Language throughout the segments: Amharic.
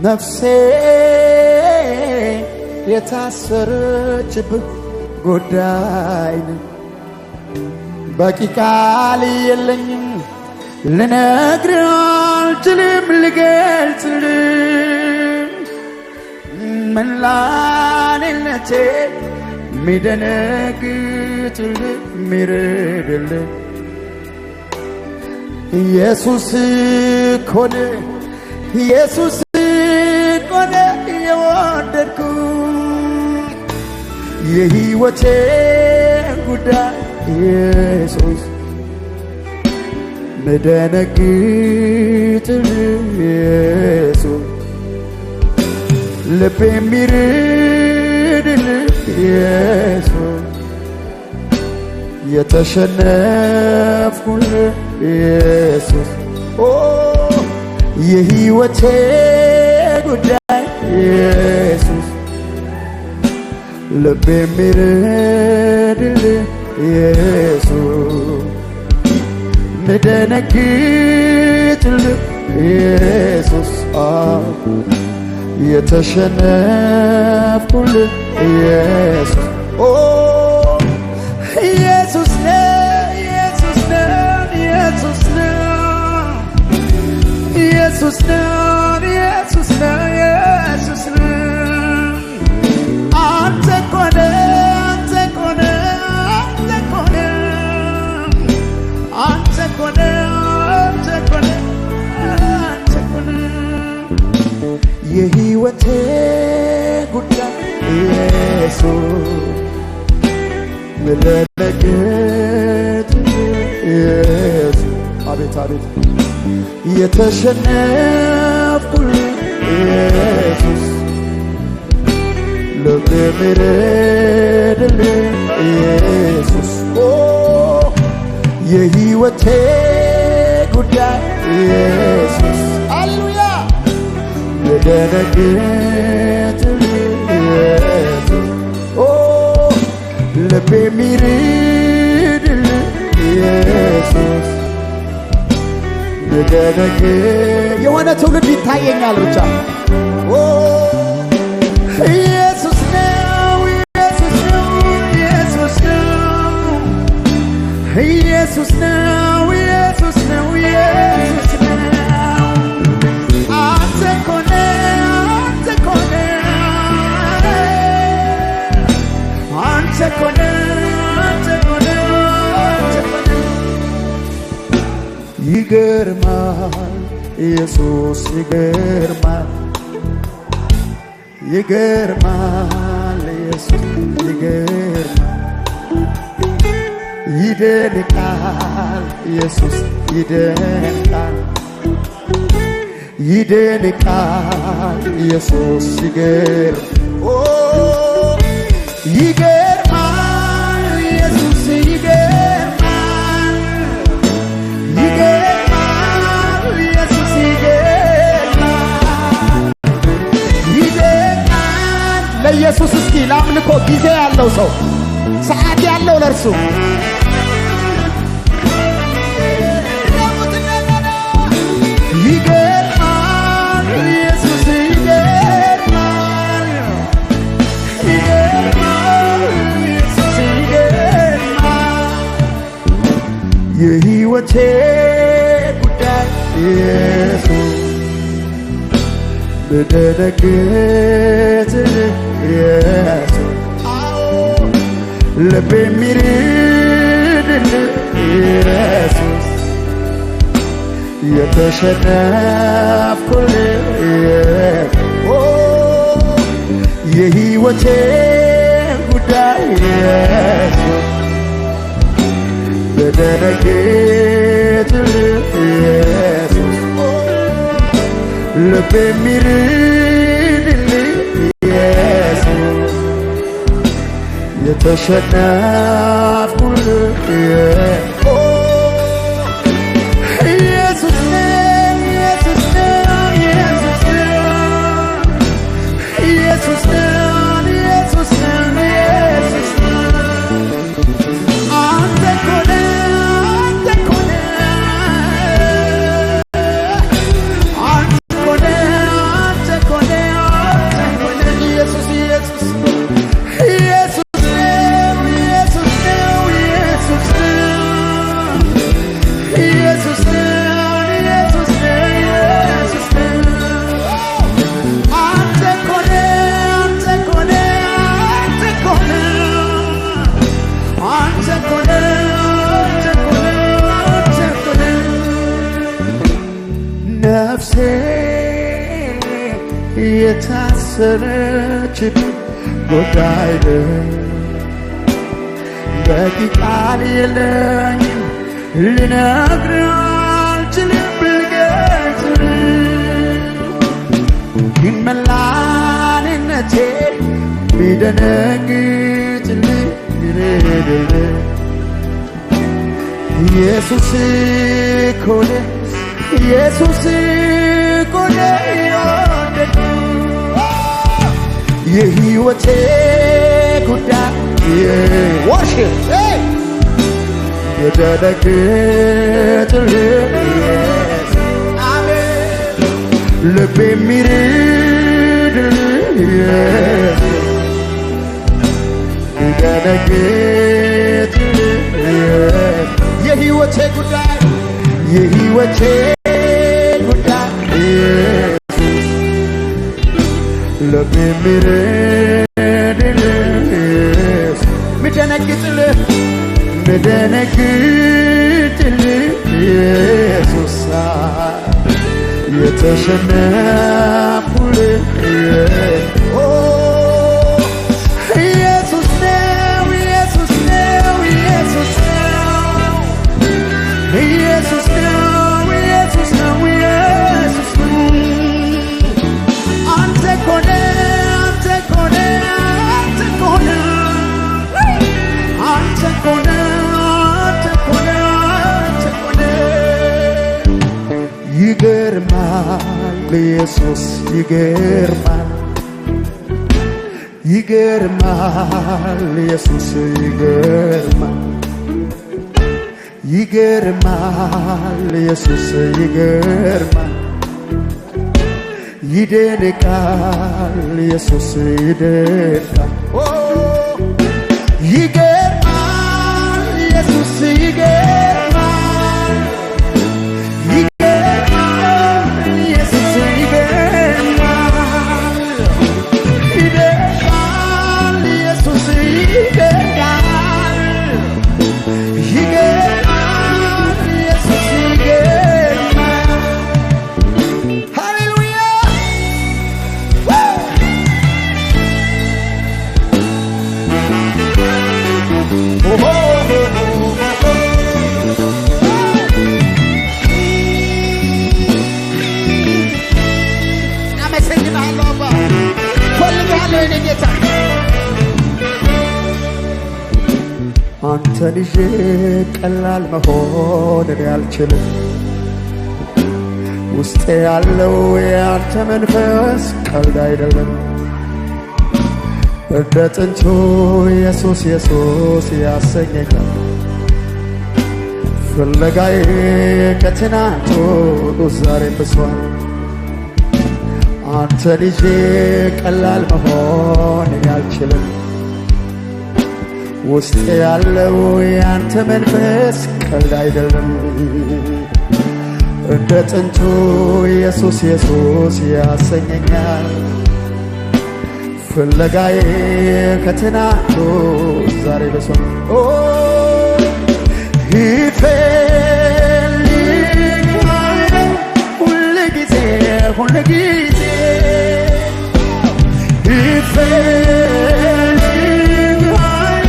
ነፍሴ የታሰረችብህ ጉዳይ ነው። በቂ ቃል የለኝም ልነግርህ አልችልም ልገልጽልህ መላኔነቴ ሚደነግጥልህ ሚረድልህ ኢየሱስ ኮነ ኢየሱስ ኮነ የወደድኩ የሕይወቴ ጉዳይ ኢየሱስ ምደነግጥልህ ኢየሱስ ልቤ ሚረድልህ ኢየሱስ የተሸነፍኩልህ ኢየሱስ የሕይወቴ ጉዳይ ኢየሱስ ልቤ ሚረድልህ ኢየሱስ ምደነግጥልህ ኢየሱስ የተሸነፍኩልህ ኢየሱስ ኢየሱስ ነው ኢየሱስ ነው ኢየሱስ ነው ኢየሱስ ነው ኢየሱስ ነው ኢየሱስ ነው አንተ እኮ ነህ አንተ እኮ ነህ አንተ እኮ ነህ አንተ እኮ ነህ አንተ እኮ ነህ የሕይወቴ ጉዳይ ኢየሱስ ምለነግጥ ኢየሱስ አቤት አቤት የተሸነፍኩልህ ኢየሱስ ልቤ ሚረድልህ ኢየሱስ የሕይወቴ ጉዳይ ኢየሱስ ሃሌሉያ ምደነግጥልህ ኢየሱስ ልቤ ሚረድልህ ኢየሱስ የሆነ ትውልድ ይታየኛል ብቻ ኢየሱስ ነው ኢየሱስ ነው ኢየሱስ ነው ኢየሱስ ነው ኢየሱስ ነው ኢየሱስ ነው አንተ እኮ ነህ አንተ እኮ ነህ አንተ እኮ ነህ አንተ እኮ ነህ አንተ እኮ ነህ ይገርማል ኢየሱስ ይገርማል ይገርማል ኢየሱስ ይገርማል ይደንቃል ኢየሱስ ይደንቃል ይደንቃል ኢየሱስ ይገርማል ኢየሱስ ይገርማል ይገርማል ኢየሱስ ይገርማል ለኢየሱስ እስኪ ለአምልኮ ጊዜ ያለው ሰው ሰዓት ያለው ለእርሱ ይገርማል ኢየሱስ ይገርማል ይገርማል ኢየሱስ ይገርማል የሕይወቴ ጉዳይ ኢየሱስ ምደነግጥልህ ኢየሱስ ልቤ ሚረድልህ ኢየሱስ የተሸነፍኩልህ የሕይወቴ ጉዳይ ኢየሱስ ምደነግጥልህ ኢየሱስ ልቤ ሚረድልህ ኢየሱስ የተሸነፍኩልህ ኢየሱስ ነው ኢየሱስ ነው ኢየሱስ ነው ኢየሱስ ነው ኢየሱስ ነው ኢየሱስ ነው አንተ እኮ ነህ አንተ እኮ ነህ አንተ እኮ ነህ አንተ እኮ የታሰረችብኝ ጉዳይ በቂ ቃል የለኝም ልነግርህ አልችልም ብገልጽልህ ይመላንነቴ ቢደነግጥልህ ቢረድልህ ኢየሱስ እኮ ነው ኢየሱስ እኮ ነው የሕይወቴ ጉዳይ worship የደነግጥልህ አሜን ልቤ የሚርድልህ የደነግጥልህ የሕይወቴ ጉዳይ የሕይወቴ ጉዳይ ልቤ የሚርድልህ ምደነግጥልህ ኢየሱስ የተሸነፍኩልህ ኢየሱስ ነው ኢየሱስ ነው ኢየሱስ ነው ኢየሱስ ነው ኢየሱስ ነው ኢየሱስ ነው አንተ እኮ ነህ አንተ እኮ ነህ አንተ እኮ ነህ አንተ እኮ ነህ አንተ እኮ ነህ አንተ እኮ ነህ ይገርማል ኢየሱስ ይገርማል ይገርማል ኢየሱስ ይገርማል ይገርማል ኢየሱስ ይገርማል ይደንቃል ኢየሱስ ይደንቃል ይገርማል ኢየሱስ ይገርማል ይገርማል ኢየሱስ ይገርማል ይደንቃል ኢየሱስ ይደንቃል ይገርማል ኢየሱስ ይገርማል ሃሌሉያ አመሰግናለሁ አባ ፈልጋለሁ የኔ ጌታ አንተን ይዤ ቀላል መሆን እኔ አልችልም ውስጤ ያለው የአንተ መንፈስ ቀልድ አይደለም እንደ ጥንቱ ኢየሱስ ኢየሱስ ያሰኘኛል ፍለጋዬ ከትናንቱ ዛሬ ብሷል አንተን ይዤ ቀላል መሆን አልችልም ውስጤ ያለው የአንተ መንፈስ ቀልድ አይደለም እንደ ጥንቱ ኢየሱስ ኢየሱስ ያሰኘኛል ፍለጋዬ ከትናንቱ ዛሬ ብሷል ይፈልጋል ሁልጊዜ ሁልጊዜ ይፈልጋል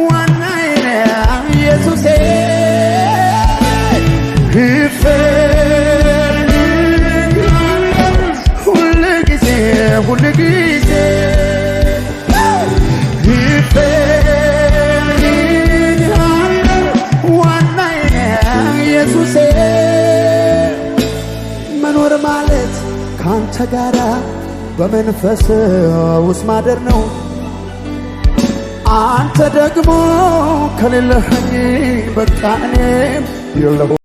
ዋናዬ ነህ ኢየሱሴ ይፈልጋል ሁልጊዜ ሁልጊዜ ይፈልጋል ዋናዬ ነህ ኢየሱሴ መኖር ማለት ካንተ ጋራ በመንፈስ ውስጥ ማደር ነው አንተ ደግሞ ከሌለኸኝ በቃ እኔም የለሁም